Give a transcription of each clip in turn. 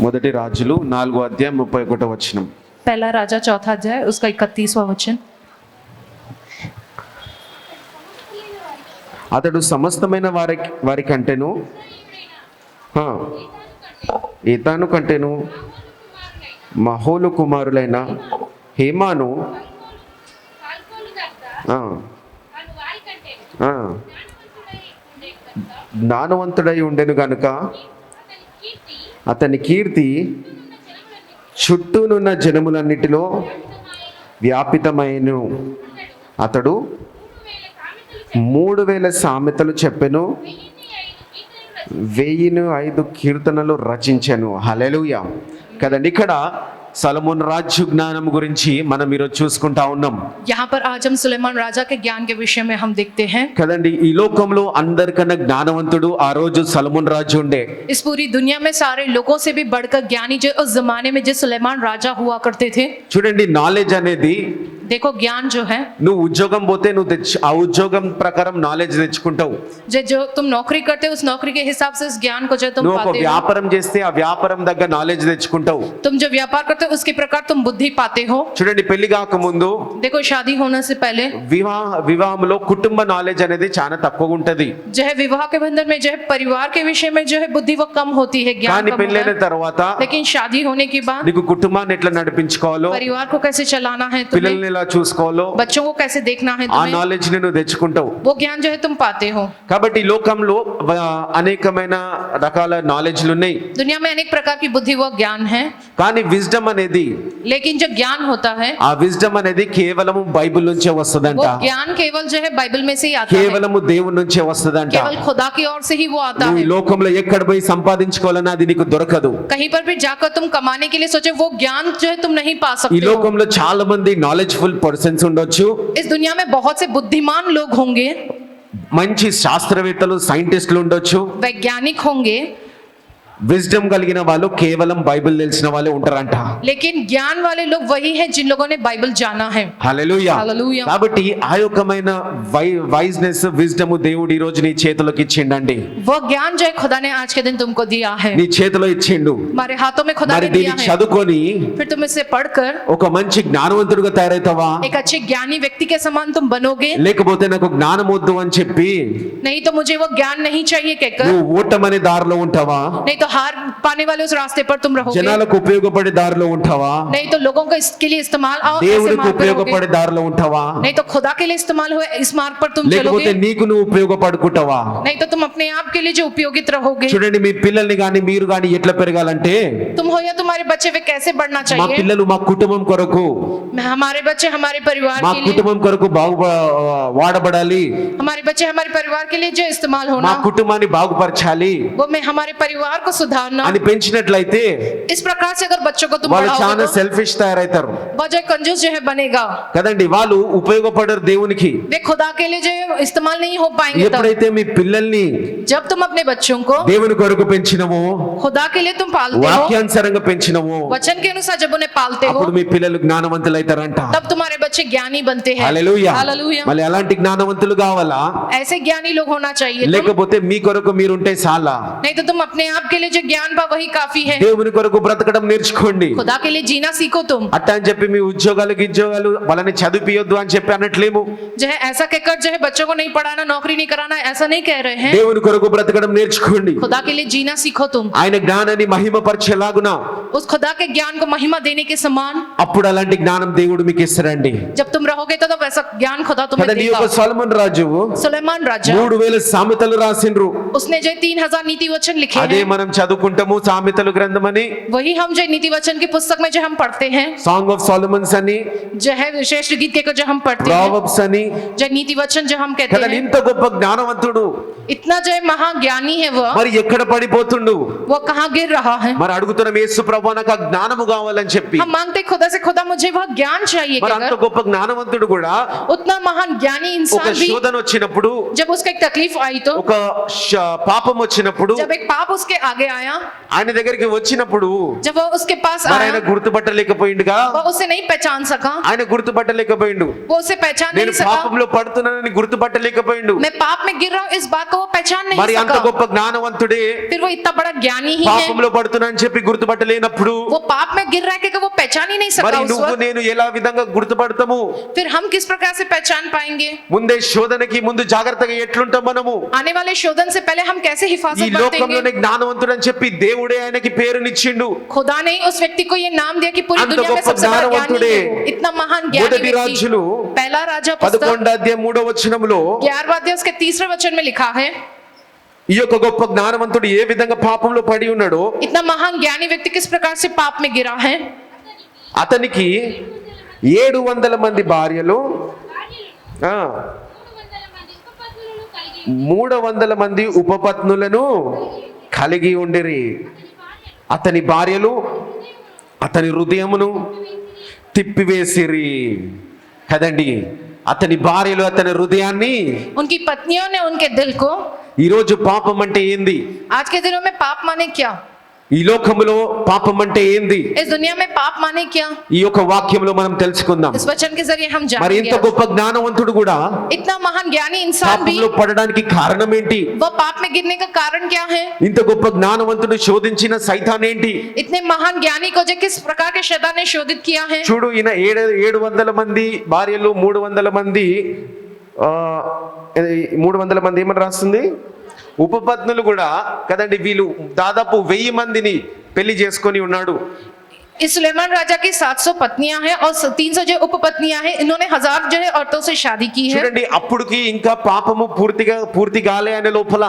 మొదటి రాజులు 4వ అధ్యాయం 31వ వచనం. पहला राजा चौथा अध्याय उसका 31वां वचन। అతడు సమస్తమైన వారి కంటేను ఏతాను కంటేను మహోలు కుమారులైన హేమాను జ్ఞానవంతుడై ఉండెను గనుక అతని కీర్తి చుట్టూనున్న జనములన్నిటిలో వ్యాపితమైను. అతడు 3000 సామెతలు చెప్పెను, 1005 కీర్తనలు రచించెను. హల్లెలూయా. కదండి, ఇక్కడ సొలొమోను రాజు జ్ఞానం గురించి మనం ఈరోజు చూసుకుంటా ఉన్నాం. यहाँ पर आज हम सुलेमान राजा के ज्ञान के विषय में हम देखते हैं. కదండి, ఈ లోకంలో అందరికన్నా జ్ఞానవంతుడు ఆ రోజు సొలొమోను రాజు ఉండే. इस पूरी दुनिया में सारे लोगों से भी बढ़कर ज्ञानी जो उस जमाने में जो सुलेमान राजा हुआ करते थे. చూడండి, నాలెడ్జ్ అనేది, देखो ज्ञान जो है, నువ్వు ఉద్యోగం పోతే నువ్వు ఆ ఉద్యోగం ప్రకారం నాలెడ్జ్ తెచ్చుకుంటావు. जो तुम नौकरी करते हो उस नौकरी के हिसाब से उस ज्ञान को जो तुम నువ్వు ఒక पाते हो. వ్యాపారం చేస్తే ఆ వ్యాపారం దగ్గర నాలెడ్జ్ తెచ్చుకుంటావు. तुम जो व्यापार करते हो उसके प्रकार तुम बुद्धि पाते हो. చూడండి, పెళ్లి కాక ముందు, देखो शादी होने से पहले వివాహంలో కుటుంబ నాలెడ్జ్ అనేది చాలా తక్కువగా ఉంటది. जो है विवाह के बंधन में जो है परिवार के विषय में जो है बुद्धि वो कम होती है, ज्ञान కానీ कम होता పెళ్ళైన है. తర్వాత लेकिन शादी होने के बाद నీకు కుటుంబాన్ని ఎట్లా నడిపించుకోవాలో, परिवार को कैसे चलाना है, तुम्हें పిల్లల్ని ఎలా చూసుకోవాలో, बच्चों को कैसे देखना है, ఆ तुम्हें నాలెడ్జ్ ని నువ్వు తెచ్చుకుంటావు. वो ज्ञान जो है तुम पाते हो. కాబట్టి ఈ లోకంలో అనేకమైన రకాల నాలెడ్జ్లు ఉన్నాయి. दुनिया में अनेक प्रकार की बुद्धि व ज्ञान है, కానీ విజ్డమ్ అనేది, लेकिन जो ज्ञान होता है ఆ విజ్డమ్ అనేది కేవలం బైబిల్ నుంచే వస్తదంట. वो ज्ञान केवल जो है बाइबल में से ही आता है, కేవలం దేవుని నుంచే వస్తదంట. केवल खुदा की ओर से ही वो आता నువ్వు ఈ है. లోకంలో ఎక్కడ పోయి సంపాదించుకోవాలన్నా అది నీకు దొరకదు. कहीं पर भी जाकर तुम कमाने के लिए सोचे वो ज्ञान जो है तुम नहीं पा ఈ सकते हो. లోకంలో చాలా మంది నాలెడ్జ్ఫుల్ పర్సన్స్ ఉండొచ్చు, इस दुनिया में बहुत से बुद्धिमान लोग होंगे, మంచి శాస్త్రవేత్తలు సైంటిస్టులు ఉండొచ్చు. वैज्ञानिक होंगे, విజ్డమ్ కలిగిన వాళ్ళు కేవలం బైబిల్ తెలిసిన వాళ్ళే ఉంటారంట. लेकिन ज्ञान वाले लोग वही हैं जिन लोगों ने बाइबल जाना है. హల్లెలూయా. హల్లెలూయా. కాబట్టి ఆ యొక్కమైన వైజ్నెస్, విజ్డమ్ దేవుడు ఈ రోజు నీ చేతిలోకి ఇచ్చిండండి. वो ज्ञान जो है खुदा ने आज के दिन तुमको दिया है, నీ చేతిలో ఇచ్చిండు. हमारे हाथों में खुदा మరి ने दिया దీన్ని है. చదువుకొని फिर तुम इसे पढ़कर ఒక మంచి జ్ఞానవంతుడిగా తయారవుతావా, एक अच्छे ज्ञानी व्यक्ति के समान तुम बनोगे. లేకపోతే నాకు జ్ఞానం వద్దు అని చెప్పి नहीं तो मुझे वो ज्ञान नहीं चाहिए कहकर, నువ్వు ఓటమనే దారిలో ఉంటావా, नहीं तो हार पाने वाले उस रास्ते पर तुम रहोगे, జనాలకు ఉపయోగపడే దారిలో ఉంటావా, नहीं तो लोगों को इसके लिए इस्तेमाल ऐसे దేవునికి मार्ग पर रहोगे, ఉపయోగపడే దారిలో ఉంటావా, नहीं तो खुदा के लिए इस्तेमाल हुए इस मार्ग पर तुम లేకపోతే चलोगे, నీకు నువ్వు ఉపయోగపడుకుంటావా. नहीं तो तुम अपने आप के लिए जो उपयोगित रहोगे. చూడండి, మీ పిల్లల్ని గాని మీరు గాని ఎట్లా పెరగాలంటే, तुम हो या तुम्हारे बच्चे वे कैसे बढ़ना మా चाहिए. పిల్లలు మా కుటుంబం కొరకు, हमारे बच्चे हमारे परिवार మా के लिए, కుటుంబం కొరకు వాడబడాలి, हमारे बच्चे हमारे परिवार के लिए जो इस्तेमाल మా होना, కుటుంబాన్ని బాగుపరచాలి वो में हमारे परिवार को सुधारना. అని పెంచినట్లయితే इस प्रकार से अगर बच्चों को तुम వాళ్ళు చాలా बढ़ाओगे तो సెల్ఫిష్ తయారవుతారు वो जो कंजूस जो है बनेगा, కదండి. వాళ్ళు ఉపయోగపడరు దేవునికి. वे खुदा के लिए जो है इस्तेमाल नहीं हो पाएंगे. तब ఎప్పుడైతే మీ పిల్లల్ని जब तुम अपने बच्चों को దేవుని కొరకు పెంచినవో, खुदा के लिए तुम पालते हो, వాక్యానుసారంగా పెంచినవో, वचन के अनुसार जब उन्हें पालते हो, అప్పుడు మీ పిల్లలు జ్ఞానవంతులైతారంట. तब तुम्हारे बच्चे ज्ञानी बनते हैं. హల్లెలూయా. हालेलुया. మళ్ళీ అలాంటి జ్ఞానవంతులు కావాలా, ऐसे ज्ञानी लोग होना चाहिए तुम. లేకపోతే మీ కొరకు మీరుంటే చాలా. नहीं तो तुम अपने आप के लिए जो ज्ञान पा वही काफी है. దేవుని కొరకు బ్రతకడం నేర్చుకోండి. खुदा के लिए जीना सीखो तुम. అట్టా అని చెప్పి మీ ఉద్యోగాలు వాళ్ళని చదివియొద్దు అని చెప్పి అనట్లేము. जो है ऐसा कहकर जो है बच्चों को नहीं पढ़ाना, नौकरी नहीं कराना, ऐसा नहीं कह रहे हैं. దేవుని కొరకు బ్రతకడం నేర్చుకోండి. खुदा के लिए जीना सीखो तुम. ఆయన జ్ఞానాన్ని మహిమపరిచేలాగున, उस खुदा के ज्ञान को महिमा देने के समान అప్పుడు అలాంటి జ్ఞానం దేవుడు మీకు ఇస్తారండి. जब तुम रहोगे तो वैसा ज्ञान खुदा तुम्हें కదా, నీ देगा. యొక్క సొలొమోను రాజు सुलेमान राजा 3000 సామెతలు రాసిండ్రు. उसने जो 3000 नीति वचन लिखे అదే हैं. మనం చదువుకుంటాము సామెతలు గ్రంథం అని, वही हम जो नीति वचन की पुस्तक में जो हम पढ़ते हैं, సాంగ్ ఆఫ్ సొలొమన్స్ అని, जो है श्रेष्ठ गीत के जो हम पढ़ते हैं, ప్రావర్బ్స్ అని. जो नीति वचन जो हम कहते కదా, हैं, ఇంత గొప్ప జ్ఞానవంతుడు इतना जो है महाज्ञानी है वो మరి ఎక్కడ పడిపోతుండు. कहाँ गिर रहा है. మరి అడుగుతున్నాం, యేసు ప్రభువా నాకు ఆ జ్ఞానము కావాలని చెప్పి. हम मांगते खुदा से, खुदा मुझे वह ज्ञान चाहिए. మరి అంత గొప్ప జ్ఞానవంతుడు కూడా उतना महान ज्ञानी ఒక इंसान भी శోధన వచ్చినప్పుడు, जब उसको एक तकलीफ आई तो, ఒక పాపం వచ్చినప్పుడు, जब एक पाप उसके आगे आगे आया, ఆయన దగ్గరికి వచ్చినప్పుడు जब वो उसके पास మరి ఆయన आया గుర్తుపట్టలేకపోయిండుగా, वो उसे नहीं पहचान सका, ఆయన గుర్తుపట్టలేకపోయిండు. वो उसे पहचान నేను नहीं सका। పాపంలో పడుతున్నానని గుర్తుపట్టలేకపోయిండు. मैं पाप में गिर रहा हूँ इस बात को वो पहचान మరి नहीं అంత सका। గొప్ప జ్ఞానవంతుడే फिर वो इतना बड़ा ज्ञानी ही है, పాపంలో పడుతున్నానని చెప్పి గుర్తుపట్టలేనప్పుడు वो पाप में गिर रहा है क्योंकि वो पहचान ही नहीं మరి सका उस నువ్వు वक्त। నేను ఎలా విధంగా గుర్తుపడతాము? फिर हम किस प्रकार से पहचान पाएंगे? ముందే శోధనకి ముందు జాగ్రత్తగా ఎట్లుంటాం మనము? आने वाले शोधन से पहले हम कैसे ఈ हिफाजत बरतेंगे? లోకంలోనే జ్ఞానవంతుడు అని చెప్పి దేవుడే ఆయనకి పేరునిచ్చిండు. खुदा ने उस व्यक्ति को ये नाम दिया कि पूरी अंत दुनिया में गొప్ప सबसे बड़ा ज्ञानी జ్ఞానవంతుడే। है वो। इतना महान ज्ञानी మొదటి व्यक्ति। రాజులు पहला राजा पुस्तक 11వ అధ్యాయం 3వ వచనంలో 11वां अध्याय उसके 3रे वचन में लिखा है, ఈ యొక్క గొప్ప జ్ఞానవంతుడు ఏ విధంగా పాపంలో పడి ఉన్నాడో इतना महान ज्ञानी व्यक्ति किस प्रकार से पाप में गिरा है। అతనికి 700 మంది భార్యలు, 300 మంది ఉపపత్నులను కలిగి ఉండిరి. అతని భార్యలు అతని హృదయమును తిప్పివేసిరి. కదండి, అతని భార్యలు అతని హృదయాన్ని. उनकी पत्नियों ने उनके दिल को। ఈ రోజు పాపం అంటే ఏంది? आज के दिनों में पाप माने क्या? ఈ లోకములో పాపం అంటే ఏంది? इस दुनिया में पाप माने क्या? ఈ యొక్క వాక్యంలో మనం తెలుసుకుందాం. इस वचन के जरिए हम మరి ఇంత जानेंगे। గొప్ప జ్ఞానవంతుడు కూడా इतना महान ज्ञानी इंसान भी పాపంలో పడడానికి కారణం ఏంటి? वो पाप में गिरने का कारण क्या है? ఇంత గొప్ప జ్ఞానవంతుడు శోధించిన సైతాన్ ఏంటి? इतने महान ज्ञानी को जो किस प्रकार के शैतान ने शोधित किया है। చూడు, ఈయన 700 మంది భార్యలు, 300 మంది 300 మంది ఏమని రాస్తుంది? ఉపపత్నులు కూడా కదండి. వీళ్ళు దాదాపు 1000 మందిని పెళ్లి చేసుకొని ఉన్నాడు. इस सुलेमान राजा की 700 पत्नियां हैं और 300 जो उपपत्नियां हैं, इन्होंने 1000 जो है औरतों से शादी की है। చూడండి, అప్పుడుకి ఇంకా పాపము పూర్తి కాలే అనే లోపల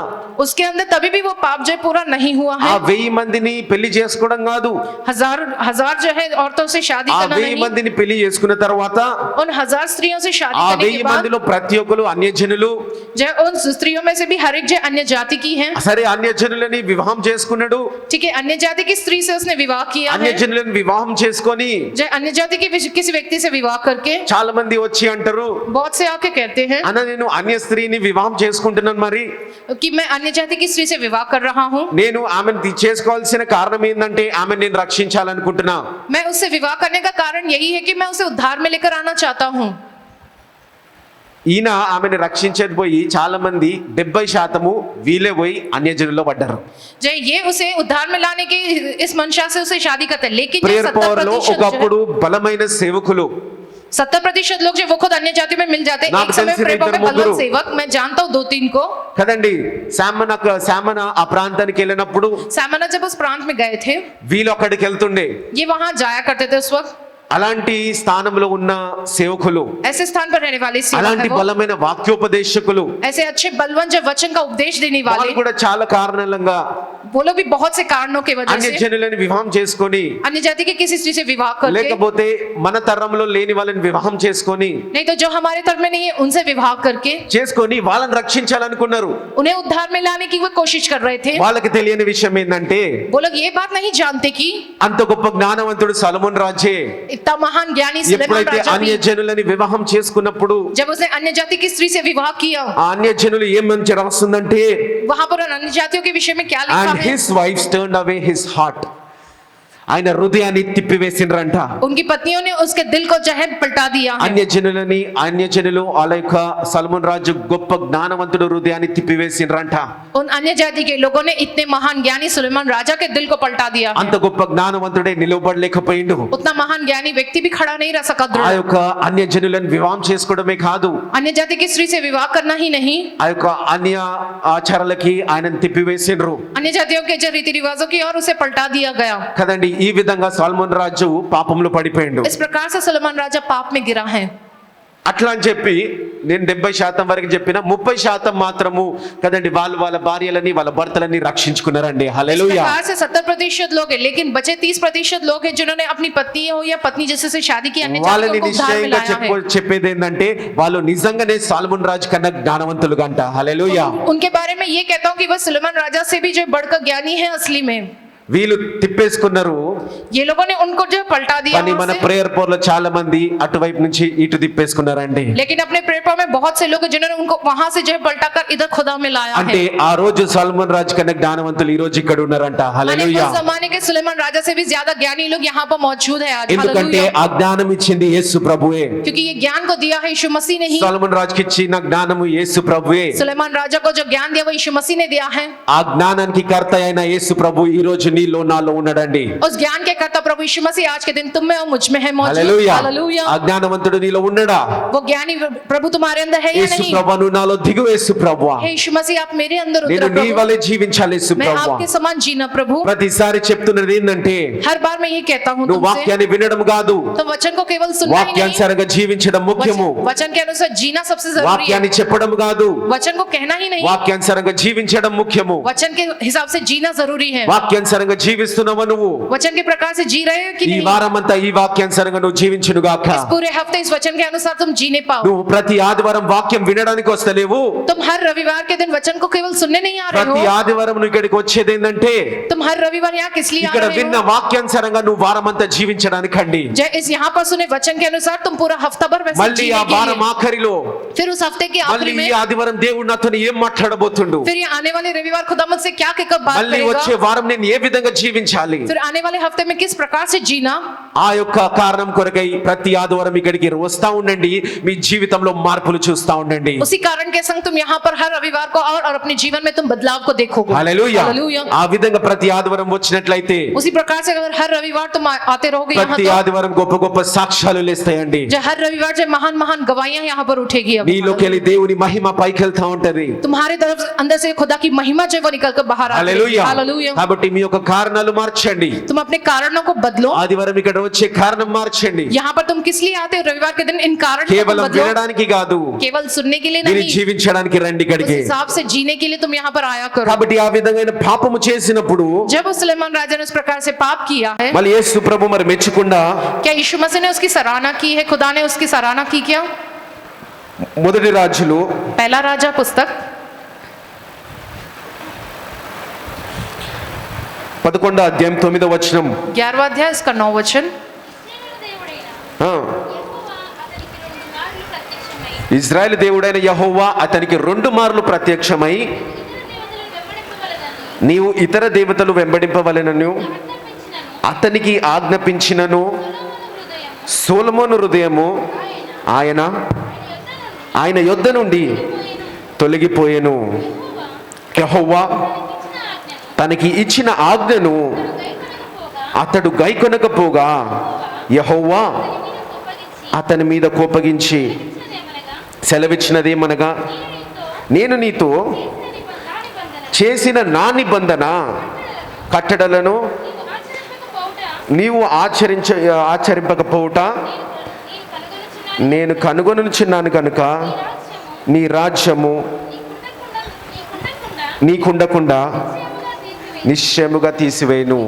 उसके अंदर तभी भी वो पाप जो है पूरा नहीं हुआ ఆ है। 1000 మందిని పెళ్లి చేసుకోవడం కాదు, हजार जो है औरतों से शादी ఆ करना 1000 नहीं। మందిని పెళ్లి చేసుకున్న తర్వాత उन 1000 स्त्रियों से शादी ఆ करने 1000 के बाद మందిలో ప్రతి ఒక్కరు అన్యజనులు. जो है उन स्त्रियों में से भी हर एक जो अन्य जाति की है। సరే, అన్యజనులని వివాహం చేసుకున్నాడు. ठीक है, अन्य जाति की स्त्री से उसने विवाह किया है। అన్యజనులను వివాహం చేసుకొని जो अन्य जाति के किसी व्यक्ति से विवाह करके చాలా మంది వచ్చి అంటారు, बहुत से आके कहते हैं అన్న నేను అన్య స్త్రీని వివాహం చేసుకుంటున్నాను, మరి कि मैं अन्य जाति की स्त्री से विवाह कर रहा हूँ। నేను ఆమెను చేసుకోవాల్సిన కారణం ఏంటంటే ఆమె నేను రక్షించాలనుకుంటున్నా. मैं उससे विवाह करने का कारण यही है कि मैं उसे उद्धार में लेकर आना चाहता हूँ। ఈయన ఆమెను రక్షించేది పోయి చాలా మంది 70% వీళ్ళే పోయి అన్యజనుల్లో పడ్డారు. जो ये उसे उद्धार में लाने की इस मंशा से उसे शादी करते हैं, लेकिन ప్రేయర్ పవర్ లో ఒకప్పుడు బలమైన సేవకులు 70% लोग जो वो खुद अन्य जाति में मिल जाते हैं। నాకు एक समय తెలిసిన प्रेम में ఇద్దరు बलवान ముగ్గురు सेवक मैं जानता हूँ 2-3 को। కదండి. శామన ఆ ప్రాంతానికి వెళ్ళినప్పుడు सामना जब उस प्रांत में गए थे, వీళ్ళు అక్కడికి వెళ్తుండే. ये वहां जाया करते थे उस वक्त। అలాంటి స్థానంలో ఉన్న సేవకులు, ऐसे स्थान पर रहने वाले सेवक అలాంటి हैं वो। బలమైన వాక్యోపదేశకులు ऐसे अच्छे बलवान जो वचन का उपदेश देने వాళ్ళు वाले, కూడా చాలా కారణాలంగా वो लोग भी बहुत से कारणों की वजह से అన్యజనులను వివాహం చేసుకొని, अन्य जाति के किसी स्त्री से विवाह करके, లేకపోతే మన తరంలో లేని వాళ్ళని వివాహం చేసుకొని नहीं तो जो हमारे धर्म में नहीं है उनसे विवाह करके వాళ్ళని రక్షించాలనుకున్నారు. उन्हें उद्धार में लाने की वो कोशिश कर रहे थे। వాళ్ళకి తెలియని విషయం ఏంటంటే वो लोग ये बात नहीं जानते कि అంత గొప్ప జ్ఞానవంతుడు సొలొమోన్ రాజే इतना महान ज्ञानी सुलेमान ఎప్పుడైతే राजा भी, అన్యజనులని వివాహం చేసుకున్నప్పుడు जब उसने अन्य जाति की स्त्री से विवाह किया, ఆ అన్యజనులు ఏం మంచి రాస్తుందంటే, वहां पर उन अन्य जातियों के विषय में क्या लिखा and है? his wives turned away his heart. ఆయన హృదయాన్ని తిప్పివేసిండ్రంట. उनकी पत्नियों ने उसके दिल को जो है पलटा दिया है। అన్యజనులు అలా యొక్క సొలొమోన్ రాజు గొప్ప జ్ఞానవంతుడు హృదయాన్ని తిప్పివేసిండ్రంట. उन अन्य जाति के लोगों ने इतने महान ज्ञानी सुलेमान राजा के दिल को पलटा दिया है। అంత గొప్ప జ్ఞానవంతుడే నిలబడలేకపోయిండు. उतना महान ज्ञानी व्यक्ति भी खड़ा नहीं रह सका ఆ दृढ़। యొక్క అన్యజనులను వివాహం చేసుకోవడమే కాదు, अन्य जाति की स्त्री से विवाह करना ही नहीं, ఆ యొక్క అన్య ఆచారాలకి ఆయనను తిప్పివేసిండ్రు अन्य जातियों के जो रीति रिवाजों की और उसे पलटा दिया गया। కదండి. ఈ విధంగా సొలొమోన్ రాజు పాపంలో పడిపోయిండు. इस प्रकार से सुलेमान राजा पाप में गिरा है। అట్లా అని చెప్పి నేను 70% వరకు చెప్పిన, 30% మాత్రము కదండి వాళ్ళ భార్యలని వాళ్ళ భర్తలని రక్షించుకున్నారండి. इस హల్లెలూయా. प्रकार से 70% लोग हैं, लेकिन बचे 30% लोग हैं जिन्होंने अपनी पत्नी हो या पत्नी जैसे से शादी की अन्य వాళ్ళని जातियों को उद्धार में నిశ్చయంగా लाया है। చెప్పేది ఏంటంటే వాళ్ళు నిజంగానే సొలొమోన్ రాజు కన్నా జ్ఞానవంతులు గంట. హల్లెలూయా. उनके बारे में ये कहता हूँ कि वह सुलेमान राजा से भी जो बढ़कर ज्ञानी है असली में। వీళ్ళు తిప్పేసుకున్నారు. ये लोगों ने उनको जो है पलटा दिया కానీ మన वहां से। ప్రేయర్ పోర్లో చాలా మంది అటువైపు నుంచి ఇటు తిప్పేసుకున్నారండి. लेकिन अपने प्रेयर में बहुत से लोग हैं जिन्होंने उनको वहां से जो है पलटा कर इधर खुदा में लाया అంటే है। ఆ రోజు సల్మాన్ రాజు కన్నా జ్ఞానవంతులు ఈ రోజు ఇక్కడ ఉన్నారంట. यानी హల్లెలూయా. उस जमाने के सुलेमान राजा से भी ज्यादा ज्ञानी लोग यहाँ पर मौजूद है आज। ఎందుకంటే हालेलुया। ఆ జ్ఞానం ఇచ్చింది యేసు ప్రభువే. क्योंकि ये ज्ञान को दिया है यीशु मसीह ने ही। సల్మాన్ రాజుకి ఇచ్చిన జ్ఞానము యేసు ప్రభువే. सुलेमान राजा को जो ज्ञान दिया वो यीशु मसीह ने दिया है। ఆ జ్ఞానానికి కర్త అయిన యేసు ప్రభు ఈ రోజు నీలో నాలో ఉన్నాడండి. उस ज्ञान के कर्ता प्रभु यीशु मसीह आज के दिन तुम में और मुझ में है मौजूद। హల్లెలూయా. हालेलुया। ఆ జ్ఞానవంతుడు నీలో ఉన్నాడా? वो ज्ञानी प्रभु तुम्हारे अंदर है या యేసు नहीं? ప్రభువు నువ్వు నాలో దిగు యేసు ప్రభువా. हे यीशु मसीह आप मेरे अंदर నేను उतरो నీ प्रभु। వలె జీవించాలి యేసు मैं ప్రభువా. आपके समान जीना प्रभु। ప్రతిసారి చెప్తున్నది ఏంటంటే हर बार मैं ये कहता हूँ నువ్వు तुमसे, వాక్యాన్ని వినడం కాదు, तो वचन को केवल सुनना ही नहीं, వాక్యానుసారంగా జీవించడం ముఖ్యము. वचन के अनुसार जीना सबसे जरूरी है। వాక్యాన్ని చెప్పడం కాదు, वचन को कहना ही नहीं, వాక్యానుసారంగా జీవించడం ముఖ్యము. वचन के हिसाब से जीना जरूरी है। వాక్యానుసారంగా జీవిస్తున్నావా నువ్వు? वचन के प्रकार से जी रहे हो कि ఈ नहीं? వారమంతా ఈ వాక్యానుసారంగా నువ్వు జీవించును గాక. इस पूरे हफ्ते इस वचन के अनुसार तुम जीने पाओ। నువ్వు ప్రతి ఆదివారం వాక్యం వినడానికి వస్తలేవు. तुम हर रविवार के दिन वचन को केवल सुनने नहीं आ रहे ప్రతి हो। ఆదివారం నువ్వు ఇక్కడికి వచ్చేది ఏంటంటే तुम हर रविवार यहाँ किस लिए आ ఇక్కడ रहे విన్న हो? వాక్యానుసారంగా నువ్వు వారమంతా జీవించడానికి అండి. जय इस यहाँ पर सुने वचन के अनुसार तुम पूरा हफ्ता भर वैसे మళ్ళీ ఆ जीने के వారం लिए। ఆఖరిలో फिर उस हफ्ते के మళ్ళీ आखिरी ఈ में ఆదివారం దేవుడు నాతో ఏం మాట్లాడబోతుండు, फिर ये आने वाले रविवार खुदा मुझसे क्या कहकर बात మళ్ళీ వచ్చే करेगा, వారం నేను ఏ విధంగా జీవించాలి, फिर आने वाले हफ्ते में किस प्रकार से जीना। ఆ యొక్క కారణం కొరకై ప్రతి ఆదివారం ఇక్కడికి వస్తా ఉండండి. మీ జీవితంలో మార్పులు చూస్తా ఉండండి. उसी कारण के संग तुम यहाँ पर हर रविवार को और अपने जीवन में तुम बदलाव को देखोगे। హల్లెలూయా. हालेलुया। ఆ విధంగా ప్రతి ఆదివారం వచ్చినట్లయితే उसी प्रकार से अगर हर रविवार तुम आते रहोगे यहाँ ప్రతి तो ఆదివారం గొప్ప గొప్ప సాక్ష్యాలు లేస్తాయండి. जो हर रविवार जो महान महान गवाहियां यहाँ पर उठेगी। अब నీలోకి వెళ్ళి దేవుని మహిమ పైకి వెళ్తా ఉంటది. तुम्हारे तरफ अंदर से खुदा की महिमा जो है वो निकल कर बाहर आती है। హల్లెలూయా. हालेलुया। కాబట్టి మీ యొక్క కారణాలు మార్చండి. तुम अपने कारणों को बदलो। ఆదివారం ఇక్కడ వచ్చే కారణం మార్చండి. यहाँ पर तुम किस लिए आते हो रविवार के दिन, इन कारणों को కేవలం बदलो। వినడానికి కాదు, केवल सुनने के लिए దీన్ని नहीं, జీవించడానికి రండి उस ఇక్కడికి. हिसाब से जीने के लिए तुम यहाँ पर आया करो। కాబట్టి ఆ విధంగా పాపము చేసినప్పుడు जब उस सुलेमान राजा ने उस प्रकार से पाप किया है, మళ్ళీ యేసు ప్రభు మరి మెచ్చకుండా क्या यीशु मसीह ने उसकी सराहना की है? खुदा ने उसकी सराहना की क्या? మొదటి రాజులు पहला राजा पुस्तक 11వ అధ్యాయం 9వ వచనం. 11वां अध्याय इसका 9 वचन। ఆ, ఇజ్రాయెల్ దేవుడైన యెహోవా అతనికి 2 మార్లు ప్రత్యక్షమై నీవు ఇతర దేవతలు వెంబడింపవలెనను అతనికి ఆజ్ఞాపించినను సొలొమోను హృదయము ఆయన యొద్ద నుండి తొలగిపోయెను. యెహోవా తనకి ఇచ్చిన ఆజ్ఞను అతడు గైకొనకపోగా యెహోవా అతని మీద కోపగించి సెలవిచ్చినదేమనగా, నేను నీతో చేసిన నా నిబంధన కట్టడలను నీవు ఆచరింపకపోవుట నేను కనుగొనుచున్నాను కనుక నీ రాజ్యము నీకుండకుండా నిశ్చయముగా తీసివేయును.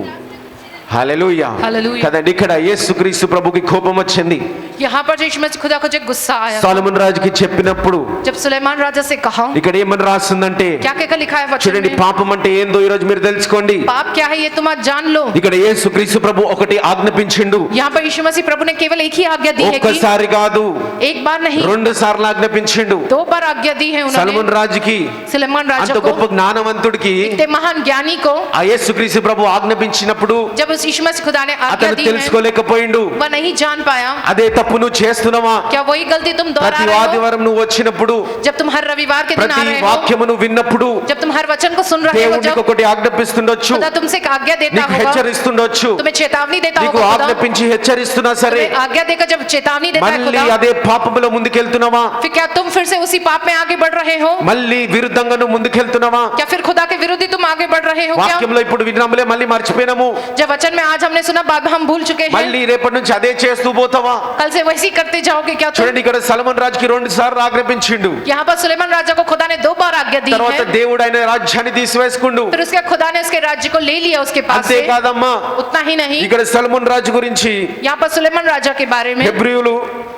హల్లెలూయా. హల్లెలూయా. కదండి ఇక్కడ యేసుక్రీస్తు ప్రభుకి కోపం వచ్చింది. यहाँ पर यीशु मसीह खुदा को जो गुस्सा आया, సొలొమోను రాజుకి చెప్పినప్పుడు जब सुलेमान राजा से कहा, ఇక్కడ ఏమని రాస్తుందంటే क्या कहकर लिखा है वचन చూడండి, में? పాపం అంటే ఏందో ఈ రోజు మీరు తెలుసుకోండి. पाप क्या है ये तुम आज जान लो। ఇక్కడ యేసుక్రీస్తు ప్రభు ఒకటి ఆజ్ఞాపించిండు. यहाँ पर यीशु मसीह प्रभु ने केवल एक ही आज्ञा दी है कि ఒక్కసారి కాదు, एक बार नहीं 2 సార్లు ఆజ్ఞాపించిండు. 2 बार आज्ञा दी है సొలొమోను उन्होंने। రాజుకి, सुलेमान అంత राजा को, గొప్ప జ్ఞానవంతుడికి इतने महान ज्ञानी को, ఆ యేసుక్రీస్తు ప్రభు ఆజ్ఞాపించినప్పుడు जब उस यीशु मसीह खुदा ने आज्ञा అతను दी है, తెలుసుకోలేకపోయిండు. वह नहीं जान पाया। అదే తప్పు నువ్వు చేస్తున్నావా? क्या वही गलती तुम दोहरा ప్రతి रहे हो? ఆదివారం నువ్వు వచ్చినప్పుడు, जब तुम हर रविवार के दिन आ ప్రతి रहे हो, వాక్యము నువ్వు విన్నప్పుడు जब तुम हर वचन को सुन रहे हो, దేవుడు నీకు जब ఒకటి ఆజ్ఞాపిస్తుండొచ్చు, खुदा तुमसे एक आज्ञा देता నీకు होगा, హెచ్చరిస్తుండొచ్చు. तुम्हें चेतावनी देता నీకు होगा, खुदा ఆజ్ఞాపించి హెచ్చరిస్తున్నా సరే तुम्हें आज्ञा देकर जब चेतावनी देता है మళ్ళీ खुदा, అదే పాపములో ముందుకెళ్తున్నావా? फिर क्या तुम फिर से उसी पाप में आगे बढ़ रहे हो? మళ్ళీ విరుద్ధంగా నువ్వు ముందుకెళ్తున్నావా? क्या फिर खुदा के विरुद्ध ही तुम आगे बढ़ रहे हो? क्या వాక్యంలో ఇప్పుడు విన్నాములే, మళ్ళీ మర్చిపోయినాము, जब वचन में आज हमने सुना, बाद में हम भूल चुके हैं, మళ్ళీ రేపటి నుంచి అదే చేస్తూ పోతావా? कल से वैसी करते जाओगे क्या तुम? చూడండి, ఇక్కడ సొలొమోను రాజుకి 2 సార్లు ఆజ్ఞాపించిండు. यहाँ पर सुलेमान राजा को खुदा ने 2 बार आज्ञा दी తర్వాత है, దేవుడు ఆయన రాజ్యాన్ని తీసివేసుకుండు. फिर उसके खुदा ने उसके राज्य को ले लिया उसके पास से। అంతేకాదమ్మా, उतना ही नहीं, ఇక్కడ సొలొమోను రాజు గురించి यहाँ पर सुलेमान राजा के बारे में హెబ్రీయులు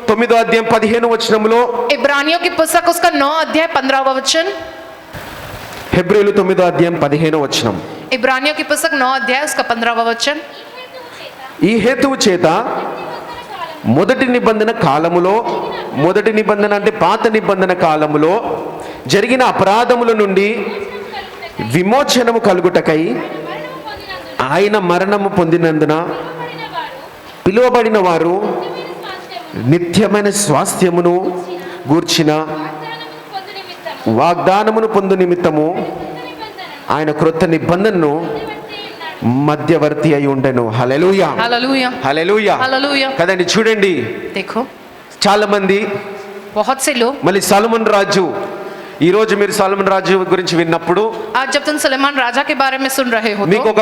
9వ అధ్యాయం 15వ వచనంలో, इब्रानियों की पुस्तक उसका 9 अध्याय 15वां वचन, హెబ్రీయులు 9వ అధ్యాయం 15వ వచనం. इब्रानियों की पुस्तक 9 अध्याय उसका 15वां वचन। ఈ హేతువు చేత మొదటి నిబంధన కాలములో, మొదటి నిబంధన అంటే పాత నిబంధన కాలములో జరిగిన అపరాధముల నుండి విమోచనము కలుగుటకై ఆయన మరణము పొందినందున పిలువబడిన వారు నిత్యమైన స్వాస్థ్యమును గూర్చిన వాగ్దానమును పొందు నిమిత్తము ఆయన క్రొత్త నిబంధనను మధ్యవర్తి అయి ఉండెను. హల్లెలూయా, हालेलुया, హల్లెలూయా. हालेलुया। కదండి చూడండి, देखो చాలా మంది बहुत से लोग, మళ్ళీ సొలొమోన్ రాజు, ఈ రోజు మీరు సొలొమోన్ రాజు గురించి విన్నప్పుడు आज जब तुम सुलेमान राजा के बारे में सुन रहे हो మీకు तो ఒక